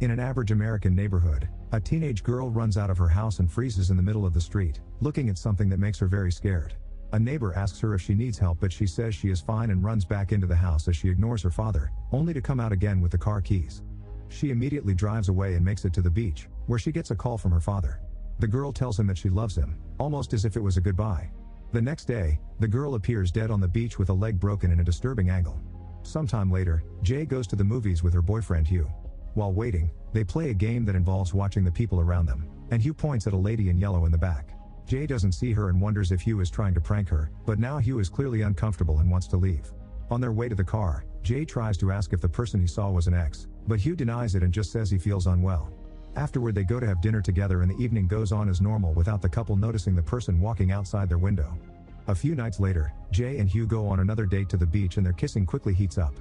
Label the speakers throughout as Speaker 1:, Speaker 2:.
Speaker 1: In an average American neighborhood, a teenage girl runs out of her house and freezes in the middle of the street, looking at something that makes her very scared. A neighbor asks her if she needs help, but she says she is fine and runs back into the house as she ignores her father, only to come out again with the car keys. She immediately drives away and makes it to the beach, where she gets a call from her father. The girl tells him that she loves him, almost as if it was a goodbye. The next day, the girl appears dead on the beach with a leg broken in a disturbing angle. Sometime later, Jay goes to the movies with her boyfriend Hugh. While waiting, they play a game that involves watching the people around them, and Hugh points at a lady in yellow in the back. Jay doesn't see her and wonders if Hugh is trying to prank her, but now Hugh is clearly uncomfortable and wants to leave. On their way to the car, Jay tries to ask if the person he saw was an ex, but Hugh denies it and just says he feels unwell. Afterward, they go to have dinner together and the evening goes on as normal without the couple noticing the person walking outside their window. A few nights later, Jay and Hugh go on another date to the beach and their kissing quickly heats up.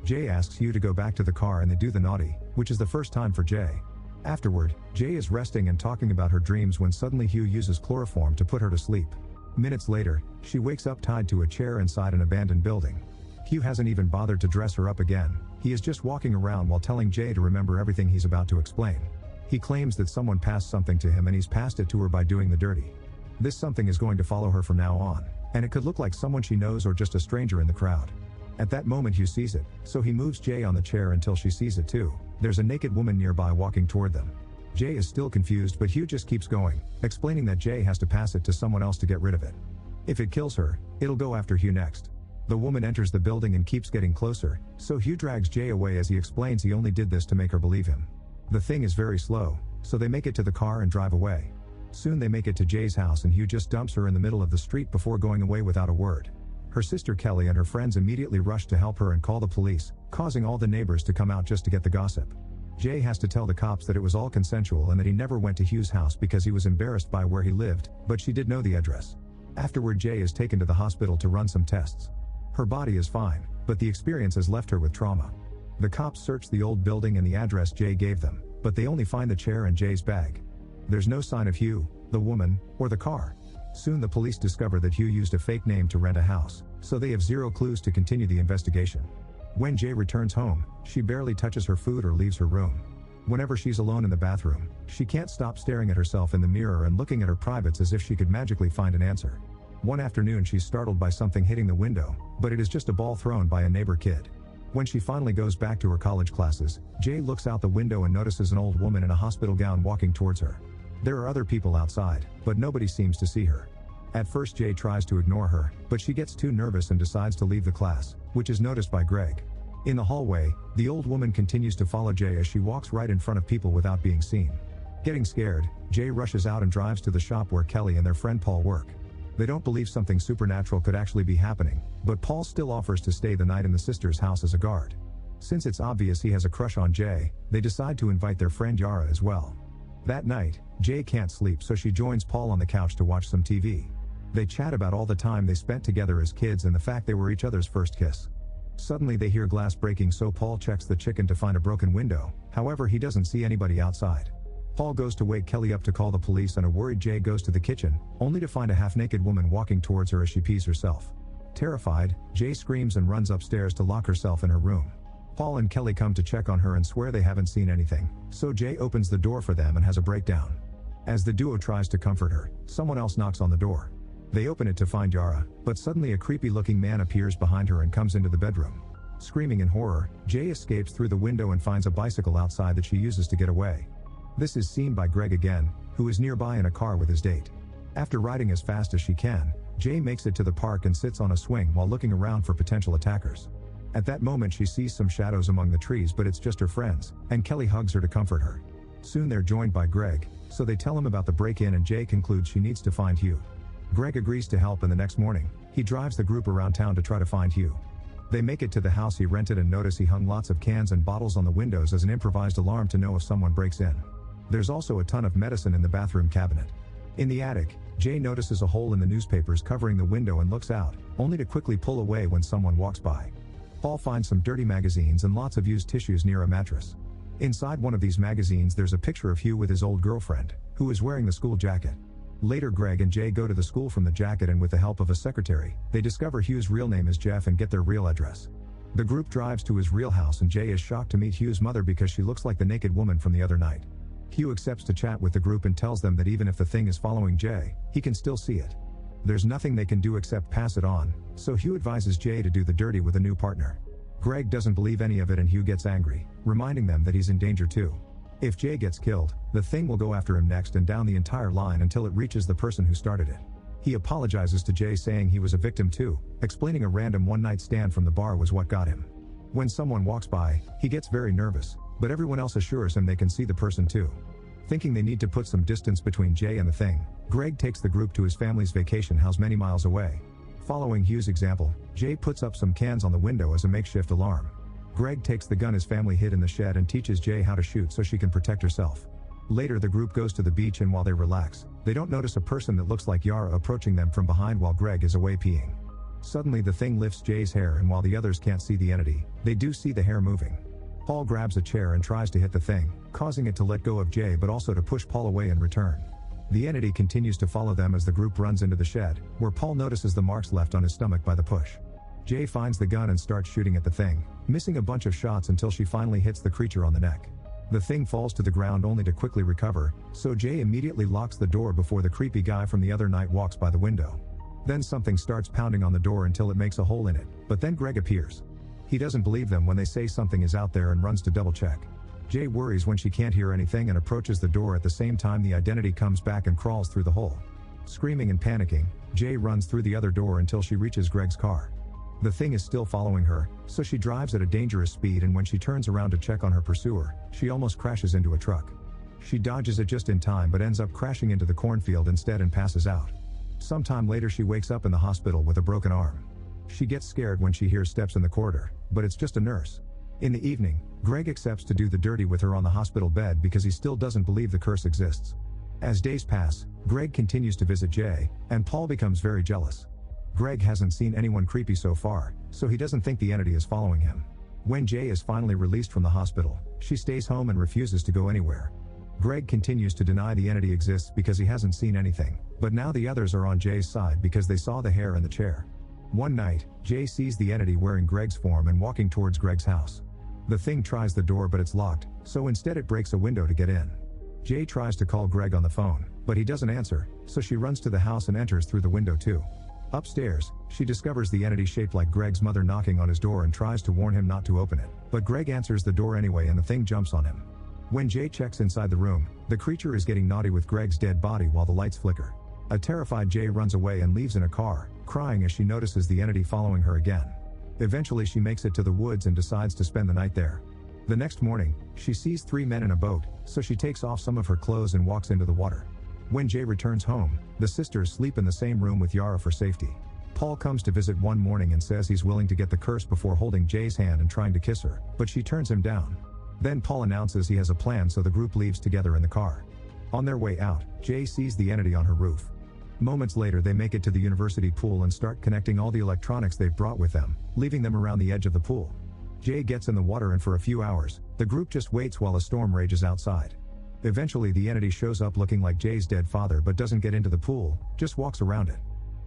Speaker 1: Jay asks Hugh to go back to the car and they do the naughty, which is the first time for Jay. Afterward, Jay is resting and talking about her dreams when suddenly Hugh uses chloroform to put her to sleep. Minutes later, she wakes up tied to a chair inside an abandoned building. Hugh hasn't even bothered to dress her up again, he is just walking around while telling Jay to remember everything he's about to explain. He claims that someone passed something to him and he's passed it to her by doing the dirty. This something is going to follow her from now on, and it could look like someone she knows or just a stranger in the crowd. At that moment Hugh sees it, so he moves Jay on the chair until she sees it too. There's a naked woman nearby walking toward them. Jay is still confused, but Hugh just keeps going, explaining that Jay has to pass it to someone else to get rid of it. If it kills her, it'll go after Hugh next. The woman enters the building and keeps getting closer, so Hugh drags Jay away as he explains he only did this to make her believe him. The thing is very slow, so they make it to the car and drive away. Soon they make it to Jay's house and Hugh just dumps her in the middle of the street before going away without a word. Her sister Kelly and her friends immediately rush to help her and call the police, causing all the neighbors to come out just to get the gossip. Jay has to tell the cops that it was all consensual and that he never went to Hugh's house because he was embarrassed by where he lived, but she did know the address. Afterward, Jay is taken to the hospital to run some tests. Her body is fine, but the experience has left her with trauma. The cops search the old building and the address Jay gave them, but they only find the chair and Jay's bag. There's no sign of Hugh, the woman, or the car. Soon the police discover that Hugh used a fake name to rent a house, so they have zero clues to continue the investigation. When Jay returns home, she barely touches her food or leaves her room. Whenever she's alone in the bathroom, she can't stop staring at herself in the mirror and looking at her privates as if she could magically find an answer. One afternoon she's startled by something hitting the window, but it is just a ball thrown by a neighbor kid. When she finally goes back to her college classes, Jay looks out the window and notices an old woman in a hospital gown walking towards her. There are other people outside, but nobody seems to see her. At first Jay tries to ignore her, but she gets too nervous and decides to leave the class, which is noticed by Greg. In the hallway, the old woman continues to follow Jay as she walks right in front of people without being seen. Getting scared, Jay rushes out and drives to the shop where Kelly and their friend Paul work. They don't believe something supernatural could actually be happening, but Paul still offers to stay the night in the sister's house as a guard. Since it's obvious he has a crush on Jay, they decide to invite their friend Yara as well. That night, Jay can't sleep, so she joins Paul on the couch to watch some TV. They chat about all the time they spent together as kids and the fact they were each other's first kiss. Suddenly they hear glass breaking, so Paul checks the kitchen to find a broken window, however he doesn't see anybody outside. Paul goes to wake Kelly up to call the police, and a worried Jay goes to the kitchen, only to find a half-naked woman walking towards her as she pees herself. Terrified, Jay screams and runs upstairs to lock herself in her room. Paul and Kelly come to check on her and swear they haven't seen anything, so Jay opens the door for them and has a breakdown. As the duo tries to comfort her, someone else knocks on the door. They open it to find Yara, but suddenly a creepy-looking man appears behind her and comes into the bedroom. Screaming in horror, Jay escapes through the window and finds a bicycle outside that she uses to get away. This is seen by Greg again, who is nearby in a car with his date. After riding as fast as she can, Jay makes it to the park and sits on a swing while looking around for potential attackers. At that moment she sees some shadows among the trees, but it's just her friends, and Kelly hugs her to comfort her. Soon they're joined by Greg, so they tell him about the break-in and Jay concludes she needs to find Hugh. Greg agrees to help, and the next morning, he drives the group around town to try to find Hugh. They make it to the house he rented and notice he hung lots of cans and bottles on the windows as an improvised alarm to know if someone breaks in. There's also a ton of medicine in the bathroom cabinet. In the attic, Jay notices a hole in the newspapers covering the window and looks out, only to quickly pull away when someone walks by. Paul finds some dirty magazines and lots of used tissues near a mattress. Inside one of these magazines there's a picture of Hugh with his old girlfriend, who is wearing the school jacket. Later Greg and Jay go to the school from the jacket, and with the help of a secretary, they discover Hugh's real name is Jeff and get their real address. The group drives to his real house and Jay is shocked to meet Hugh's mother because she looks like the naked woman from the other night. Hugh accepts to chat with the group and tells them that even if the thing is following Jay, he can still see it. There's nothing they can do except pass it on, so Hugh advises Jay to do the dirty with a new partner. Greg doesn't believe any of it and Hugh gets angry, reminding them that he's in danger too. If Jay gets killed, the thing will go after him next and down the entire line until it reaches the person who started it. He apologizes to Jay saying he was a victim too, explaining a random one-night stand from the bar was what got him. When someone walks by, he gets very nervous, but everyone else assures him they can see the person too. Thinking they need to put some distance between Jay and the thing, Greg takes the group to his family's vacation house many miles away. Following Hugh's example, Jay puts up some cans on the window as a makeshift alarm. Greg takes the gun his family hid in the shed and teaches Jay how to shoot so she can protect herself. Later the group goes to the beach and while they relax, they don't notice a person that looks like Yara approaching them from behind while Greg is away peeing. Suddenly the thing lifts Jay's hair and while the others can't see the entity, they do see the hair moving. Paul grabs a chair and tries to hit the thing, causing it to let go of Jay but also to push Paul away in return. The entity continues to follow them as the group runs into the shed, where Paul notices the marks left on his stomach by the push. Jay finds the gun and starts shooting at the thing, missing a bunch of shots until she finally hits the creature on the neck. The thing falls to the ground only to quickly recover, so Jay immediately locks the door before the creepy guy from the other night walks by the window. Then something starts pounding on the door until it makes a hole in it, but then Greg appears. He doesn't believe them when they say something is out there and runs to double check. Jay worries when she can't hear anything and approaches the door at the same time the identity comes back and crawls through the hole. Screaming and panicking, Jay runs through the other door until she reaches Greg's car. The thing is still following her, so she drives at a dangerous speed and when she turns around to check on her pursuer, she almost crashes into a truck. She dodges it just in time but ends up crashing into the cornfield instead and passes out. Sometime later she wakes up in the hospital with a broken arm. She gets scared when she hears steps in the corridor, but it's just a nurse. In the evening, Greg accepts to do the dirty with her on the hospital bed because he still doesn't believe the curse exists. As days pass, Greg continues to visit Jay, and Paul becomes very jealous. Greg hasn't seen anyone creepy so far, so he doesn't think the entity is following him. When Jay is finally released from the hospital, she stays home and refuses to go anywhere. Greg continues to deny the entity exists because he hasn't seen anything, but now the others are on Jay's side because they saw the hair in the chair. One night, Jay sees the entity wearing Greg's form and walking towards Greg's house. The thing tries the door but it's locked, so instead it breaks a window to get in. Jay tries to call Greg on the phone, but he doesn't answer, so she runs to the house and enters through the window too. Upstairs, she discovers the entity shaped like Greg's mother knocking on his door and tries to warn him not to open it, but Greg answers the door anyway and the thing jumps on him. When Jay checks inside the room, the creature is getting naughty with Greg's dead body while the lights flicker. A terrified Jay runs away and leaves in a car, crying as she notices the entity following her again. Eventually she makes it to the woods and decides to spend the night there. The next morning, she sees 3 men in a boat, so she takes off some of her clothes and walks into the water. When Jay returns home, the sisters sleep in the same room with Yara for safety. Paul comes to visit one morning and says he's willing to get the curse before holding Jay's hand and trying to kiss her, but she turns him down. Then Paul announces he has a plan so the group leaves together in the car. On their way out, Jay sees the entity on her roof. Moments later they make it to the university pool and start connecting all the electronics they've brought with them, leaving them around the edge of the pool. Jay gets in the water and for a few hours, the group just waits while a storm rages outside. Eventually the entity shows up looking like Jay's dead father but doesn't get into the pool, just walks around it.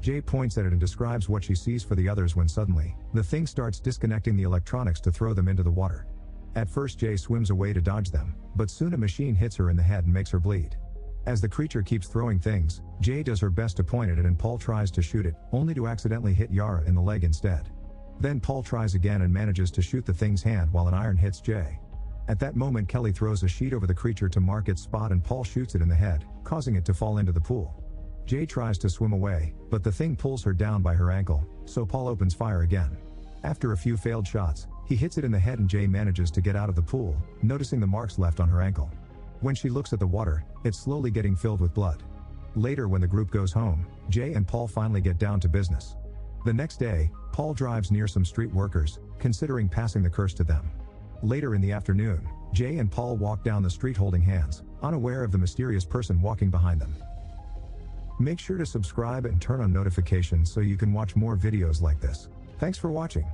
Speaker 1: Jay points at it and describes what she sees for the others when suddenly, the thing starts disconnecting the electronics to throw them into the water. At first Jay swims away to dodge them, but soon a machine hits her in the head and makes her bleed. As the creature keeps throwing things, Jay does her best to point at it and Paul tries to shoot it, only to accidentally hit Yara in the leg instead. Then Paul tries again and manages to shoot the thing's hand while an iron hits Jay. At that moment Kelly throws a sheet over the creature to mark its spot and Paul shoots it in the head, causing it to fall into the pool. Jay tries to swim away, but the thing pulls her down by her ankle, so Paul opens fire again. After a few failed shots, he hits it in the head and Jay manages to get out of the pool, noticing the marks left on her ankle. When she looks at the water, it's slowly getting filled with blood. Later when the group goes home, Jay and Paul finally get down to business. The next day, Paul drives near some street workers, considering passing the curse to them. Later in the afternoon, Jay and Paul walk down the street holding hands, unaware of the mysterious person walking behind them. Make sure to subscribe and turn on notifications so you can watch more videos like this. Thanks for watching.